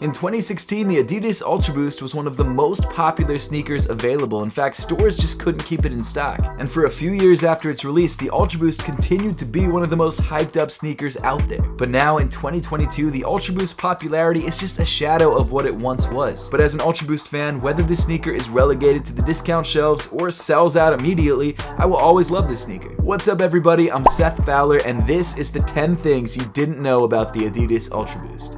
In 2016, the Adidas UltraBoost was one of the most popular sneakers available. In fact, stores just couldn't keep it in stock. And for a few years after its release, the UltraBoost continued to be one of the most hyped up sneakers out there. But now in 2022, the UltraBoost popularity is just a shadow of what it once was. But as an UltraBoost fan, whether this sneaker is relegated to the discount shelves or sells out immediately, I will always love this sneaker. What's up everybody, I'm Seth Fowler and this is the 10 things you didn't know about the Adidas UltraBoost.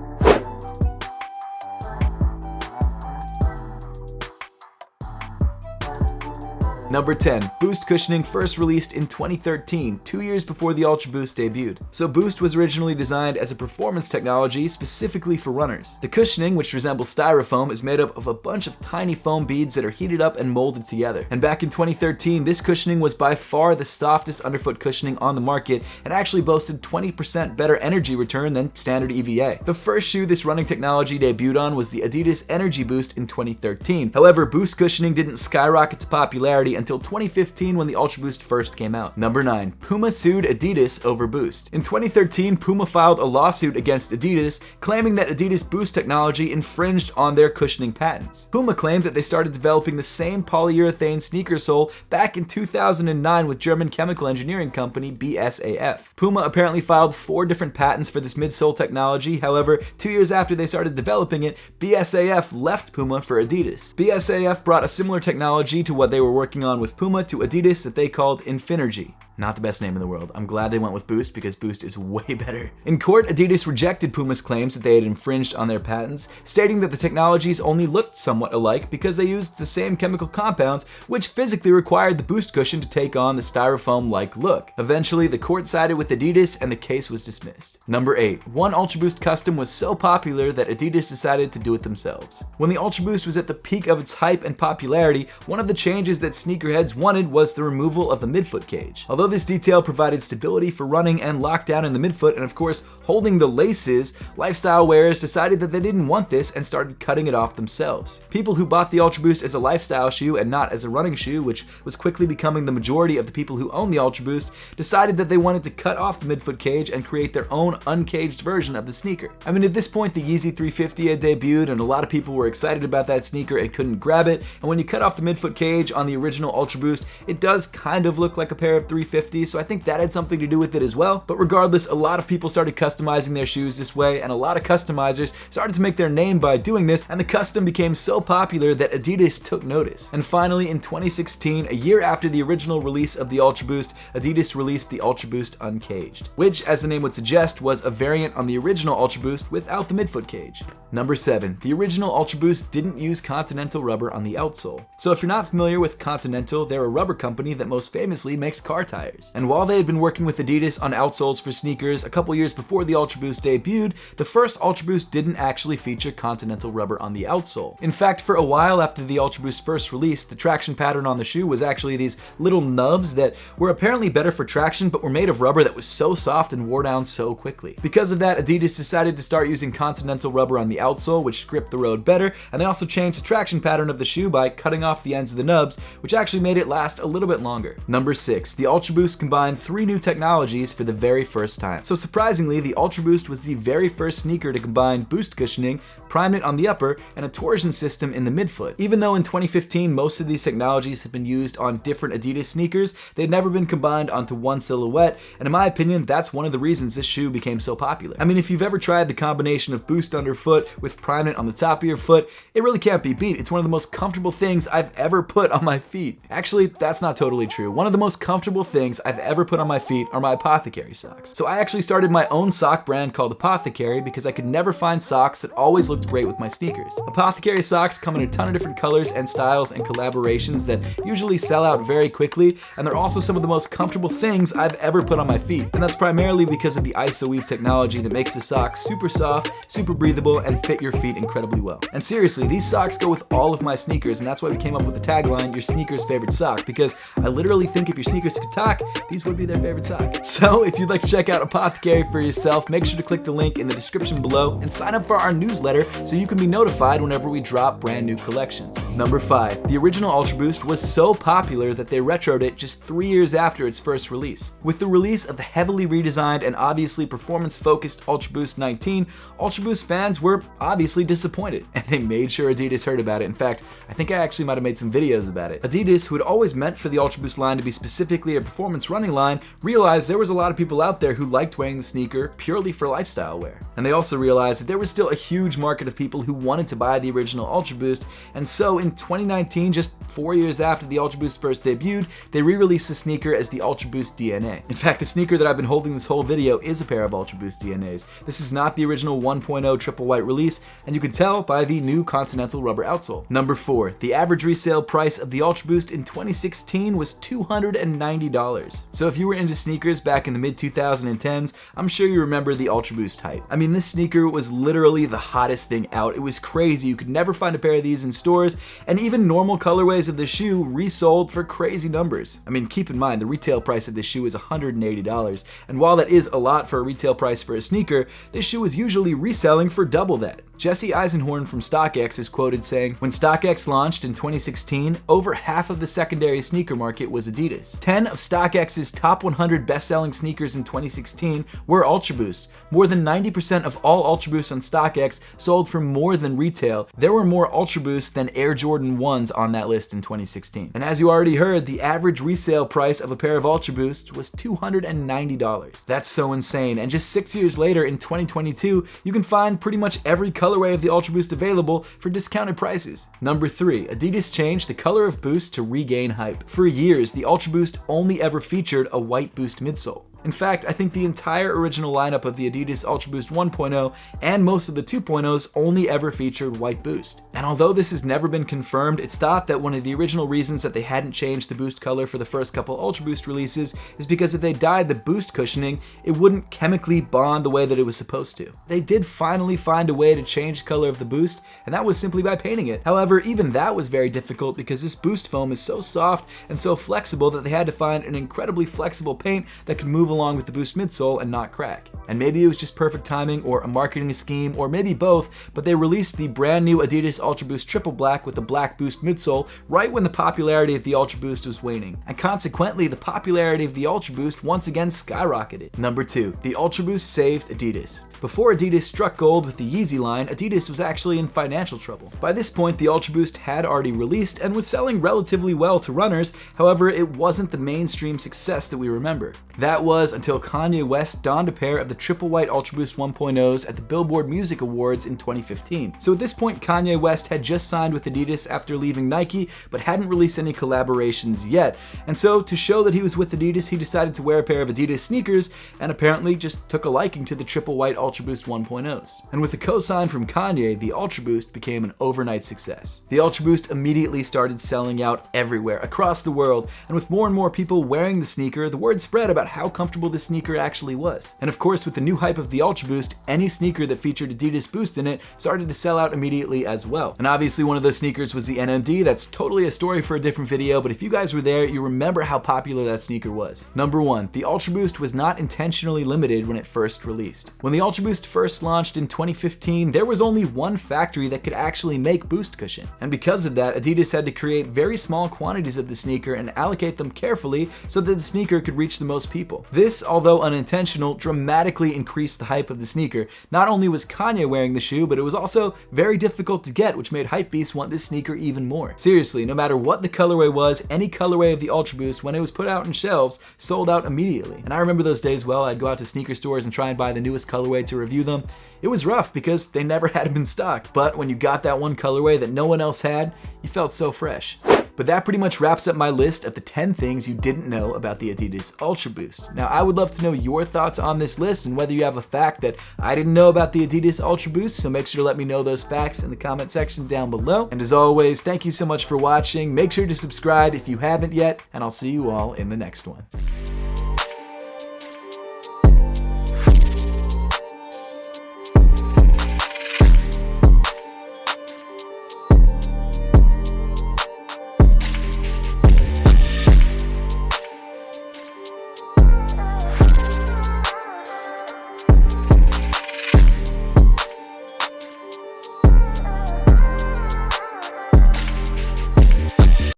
Number 10. Boost cushioning first released in 2013, 2 years before the UltraBoost debuted. So Boost was originally designed as a performance technology specifically for runners. The cushioning, which resembles styrofoam, is made up of a bunch of tiny foam beads that are heated up and molded together. And back in 2013, this cushioning was by far the softest underfoot cushioning on the market and actually boasted 20% better energy return than standard EVA. The first shoe this running technology debuted on was the Adidas Energy Boost in 2013. However, Boost cushioning didn't skyrocket to popularity until 2015 when the UltraBoost first came out. Number 9. Puma sued Adidas over Boost. In 2013, Puma filed a lawsuit against Adidas, claiming that Adidas Boost technology infringed on their cushioning patents. Puma claimed that they started developing the same polyurethane sneaker sole back in 2009 with German chemical engineering company BASF. Puma apparently filed 4 different patents for this midsole technology. However, 2 years after they started developing it, BASF left Puma for Adidas. BASF brought a similar technology to what they were working on with Puma to Adidas that they called Infinergy. Not the best name in the world. I'm glad they went with Boost because Boost is way better. In court, Adidas rejected Puma's claims that they had infringed on their patents, stating that the technologies only looked somewhat alike because they used the same chemical compounds, which physically required the Boost cushion to take on the styrofoam-like look. Eventually, the court sided with Adidas and the case was dismissed. Number 8. One UltraBoost custom was so popular that Adidas decided to do it themselves. When the UltraBoost was at the peak of its hype and popularity, one of the changes that sneakerheads wanted was the removal of the midfoot cage. Although this detail provided stability for running and lockdown in the midfoot and of course holding the laces, lifestyle wearers decided that they didn't want this and started cutting it off themselves. People who bought the UltraBoost as a lifestyle shoe and not as a running shoe, which was quickly becoming the majority of the people who own the UltraBoost, decided that they wanted to cut off the midfoot cage and create their own uncaged version of the sneaker. I mean, at this point the Yeezy 350 had debuted and a lot of people were excited about that sneaker and couldn't grab it, and when you cut off the midfoot cage on the original UltraBoost, it does kind of look like a pair of 350s, so I think that had something to do with it as well. But regardless, a lot of people started customizing their shoes this way, and a lot of customizers started to make their name by doing this, and the custom became so popular that Adidas took notice. And finally, in 2016, a year after the original release of the UltraBoost, Adidas released the UltraBoost Uncaged, which, as the name would suggest, was a variant on the original UltraBoost without the midfoot cage. Number 7. The original UltraBoost didn't use Continental rubber on the outsole. So if you're not familiar with Continental, they're a rubber company that most famously makes car tires. And while they had been working with Adidas on outsoles for sneakers a couple years before the UltraBoost debuted, the first UltraBoost didn't actually feature Continental rubber on the outsole. In fact, for a while after the UltraBoost first released, the traction pattern on the shoe was actually these little nubs that were apparently better for traction but were made of rubber that was so soft and wore down so quickly. Because of that, Adidas decided to start using Continental rubber on the outsole, which gripped the road better, and they also changed the traction pattern of the shoe by cutting off the ends of the nubs, which actually made it last a little bit longer. Number 6. The UltraBoost combined 3 new technologies for the very first time. So surprisingly, the UltraBoost was the very first sneaker to combine boost cushioning, prime knit on the upper, and a torsion system in the midfoot. Even though in 2015 most of these technologies had been used on different Adidas sneakers, they had never been combined onto one silhouette, and in my opinion, that's one of the reasons this shoe became so popular. I mean, if you've ever tried the combination of boost underfoot with prime knit on the top of your foot, it really can't be beat. It's one of the most comfortable things I've ever put on my feet. Actually, that's not totally true. One of the most comfortable things I've ever put on my feet are my Apothecary socks. So I actually started my own sock brand called Apothecary because I could never find socks that always looked great with my sneakers. Apothecary socks come in a ton of different colors and styles and collaborations that usually sell out very quickly, and they're also some of the most comfortable things I've ever put on my feet. And that's primarily because of the ISO-weave technology that makes the socks super soft, super breathable, and fit your feet incredibly well. And seriously, these socks go with all of my sneakers, and that's why we came up with the tagline, your sneaker's favorite sock, because I literally think if your sneakers could talk, these would be their favorite sock. So if you'd like to check out Apothecary for yourself, make sure to click the link in the description below and sign up for our newsletter so you can be notified whenever we drop brand new collections. Number 5. The original UltraBoost was so popular that they retroed it just 3 years after its first release. With the release of the heavily redesigned and obviously performance-focused UltraBoost 19, UltraBoost fans were obviously disappointed, and they made sure Adidas heard about it. In fact, I think I actually might have made some videos about it. Adidas, who had always meant for the UltraBoost line to be specifically a performance running line, realized there was a lot of people out there who liked wearing the sneaker purely for lifestyle wear. And they also realized that there was still a huge market of people who wanted to buy the original UltraBoost, and so in 2019, just 4 years after the UltraBoost first debuted, they re-released the sneaker as the UltraBoost DNA. In fact, the sneaker that I've been holding this whole video is a pair of UltraBoost DNAs. This is not the original 1.0 triple white release, and you can tell by the new Continental rubber outsole. Number 4. The average resale price of the UltraBoost in 2016 was $290. So if you were into sneakers back in the mid-2010s, I'm sure you remember the UltraBoost hype. I mean, this sneaker was literally the hottest thing out. It was crazy. You could never find a pair of these in stores, and even normal colorways of the shoe resold for crazy numbers. I mean, keep in mind, the retail price of this shoe is $180, and while that is a lot for a retail price for a sneaker, this shoe is usually reselling for double that. Jesse Eisenhorn from StockX is quoted saying, "When StockX launched in 2016, over half of the secondary sneaker market was Adidas. 10 of StockX's top 100 best-selling sneakers in 2016 were UltraBoost. More than 90% of all UltraBoosts on StockX sold for more than retail. There were more UltraBoosts than Air Jordan 1s on that list in 2016. And as you already heard, the average resale price of a pair of UltraBoost was $290. That's so insane. And just 6 years later, in 2022, you can find pretty much every colorway of the UltraBoost available for discounted prices. Number 3. Adidas changed the color of Boost to regain hype. For years, the UltraBoost only ever featured a white Boost midsole. In fact, I think the entire original lineup of the Adidas UltraBoost 1.0 and most of the 2.0s only ever featured white Boost. And although this has never been confirmed, it's thought that one of the original reasons that they hadn't changed the Boost color for the first couple UltraBoost releases is because if they dyed the Boost cushioning, it wouldn't chemically bond the way that it was supposed to. They did finally find a way to change the color of the Boost, and that was simply by painting it. However, even that was very difficult because this Boost foam is so soft and so flexible that they had to find an incredibly flexible paint that could move along with the Boost midsole and not crack. And maybe it was just perfect timing or a marketing scheme or maybe both, but they released the brand new Adidas UltraBoost Triple Black with the black Boost midsole right when the popularity of the UltraBoost was waning. And consequently, the popularity of the UltraBoost once again skyrocketed. Number 2. The UltraBoost saved Adidas. Before Adidas struck gold with the Yeezy line, Adidas was actually in financial trouble. By this point, the UltraBoost had already released and was selling relatively well to runners, however, it wasn't the mainstream success that we remember. That was until Kanye West donned a pair of the triple white UltraBoost 1.0s at the Billboard Music Awards in 2015. So at this point, Kanye West had just signed with Adidas after leaving Nike, but hadn't released any collaborations yet. And so to show that he was with Adidas, he decided to wear a pair of Adidas sneakers and apparently just took a liking to the triple white UltraBoost 1.0s. And with a co-sign from Kanye, the UltraBoost became an overnight success. The UltraBoost immediately started selling out everywhere across the world, and with more and more people wearing the sneaker, the word spread about how comfortable the sneaker actually was. And of course, with the new hype of the UltraBoost, any sneaker that featured Adidas Boost in it started to sell out immediately as well. And obviously one of those sneakers was the NMD. That's totally a story for a different video, but if you guys were there, you remember how popular that sneaker was. Number 1, the UltraBoost was not intentionally limited when it first released. When the UltraBoost first launched in 2015, there was only one factory that could actually make Boost cushion. And because of that, Adidas had to create very small quantities of the sneaker and allocate them carefully so that the sneaker could reach the most people. This, although unintentional, dramatically increased the hype of the sneaker. Not only was Kanye wearing the shoe, but it was also very difficult to get, which made hypebeasts want this sneaker even more. Seriously, no matter what the colorway was, any colorway of the UltraBoost, when it was put out in shelves, sold out immediately. And I remember those days well. I'd go out to sneaker stores and try and buy the newest colorway to review them. It was rough because they never had them in stock, but when you got that one colorway that no one else had, you felt so fresh. But that pretty much wraps up my list of the 10 things you didn't know about the Adidas UltraBoost. Now, I would love to know your thoughts on this list and whether you have a fact that I didn't know about the Adidas UltraBoost, so make sure to let me know those facts in the comment section down below. And as always, thank you so much for watching. Make sure to subscribe if you haven't yet, and I'll see you all in the next one.